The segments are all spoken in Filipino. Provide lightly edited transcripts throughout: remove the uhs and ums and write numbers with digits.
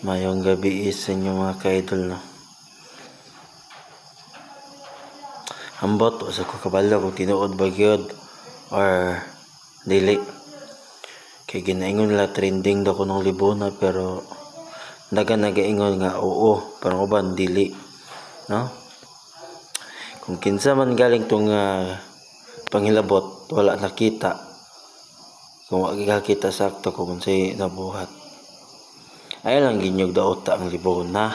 Mayong gabi sa inyo mga ka-idol no. Ambot o sa ko kabalo kung tinuod ba gyud or dili. Kay ginaingon nila trending daw ko ng libona pero nagaingon nga oo parang uban dili no. Kung kinsa man galing tong panghilabot wala nakita. Kung wala kita sakto kung unsay nabuhat. Ay lang ginyog daot ang libona,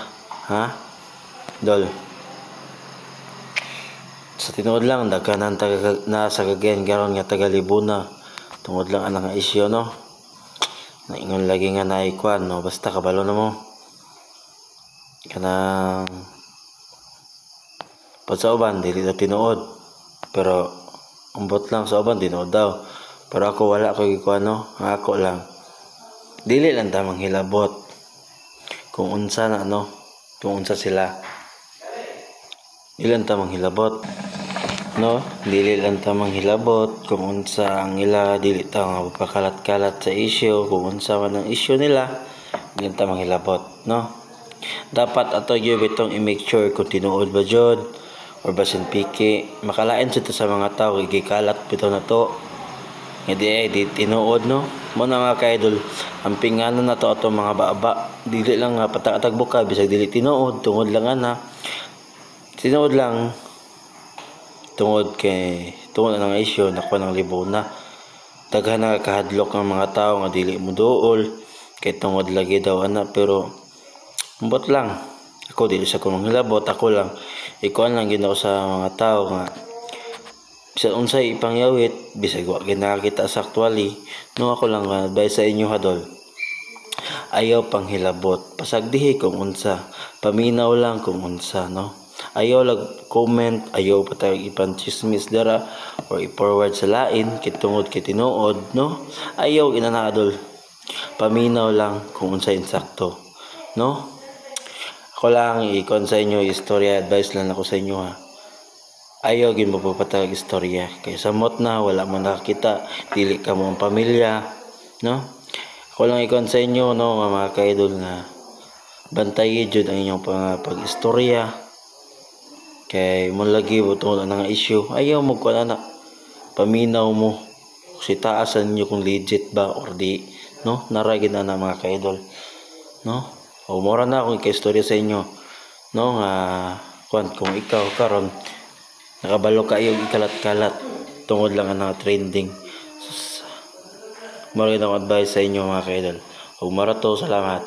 ha? Dol. Sa tinuod lang daghanan na sa Cagayan garon nga taga Libona. Tungod lang anang isyu no. Naingon lagi nga naay kwan no, basta kabalo na mo. Kanang pag sa uban dili na tinuod. Pero umbot lang sa uban tinuod daw. Pero ako wala ko gikuan no, ako lang. Dili lang tamang hilabot. Kung unsa na no, kung unsa sila. Dili lang tamang hilabot. No, dili lang tamang hilabot kung unsa ang ila dili ta nga pakalat-kalat sa issue, kung unsa man ang issue nila, dili lang tamang hilabot, no. Dapat ato gyud bitong i-make sure kung tinuod ba jud or basin piki, makalain sa sa mga tao gikalat bitaw na to. Di tinuod no. Mo na mga ka-idol, ang pinganan na to atong mga baba, dili lang nga patatag buka bisag dili tinuod, tungod lang ana. Tinuod lang tungod ang issue nako ng libona. Daghan na kahadlok ng mga tao nga dili mo duol kay tungod lagi daw ana, pero umbot lang. Ako dili sa kumang hilabot, ako lang ikuan lang ginaw sa mga tao nga bisag unsay ipangyawit bisag wa gyud nakakita sa actually no. Ako lang advice sa inyo hadol, ayaw panghilabot, pasagdihi kung unsa, paminaw lang kung unsa no. Ayaw lag comment, ayaw patay ipan chismis dara or i-forward sa lain kitungod kay tinuod no. Ayaw inana adol, paminaw lang kung unsa insakto no. Ako lang ikon sa inyo istorya, advice lang ako sa inyo ha. Ayaw gid mo papatag istorya kay samot na wala man nakakita, dili ka mo ang pamilya no. Ako lang ikon sa inyo no mga ka-idol nga bantayi jud ang inyong pag-istorya kay mo lagi butong nang issue. Ayaw mo kuan ana, paminaw mo si taasan niyo kung legit ba or di no. Naragid na mga ka-idol no. O mora na akong ka-istorya sa inyo no nga kung ikaw karon nakabalo ka yung ikalat-kalat tungod lang ang trending. Maraming advice sa inyo mga ka-idol. Ug marato, salamat.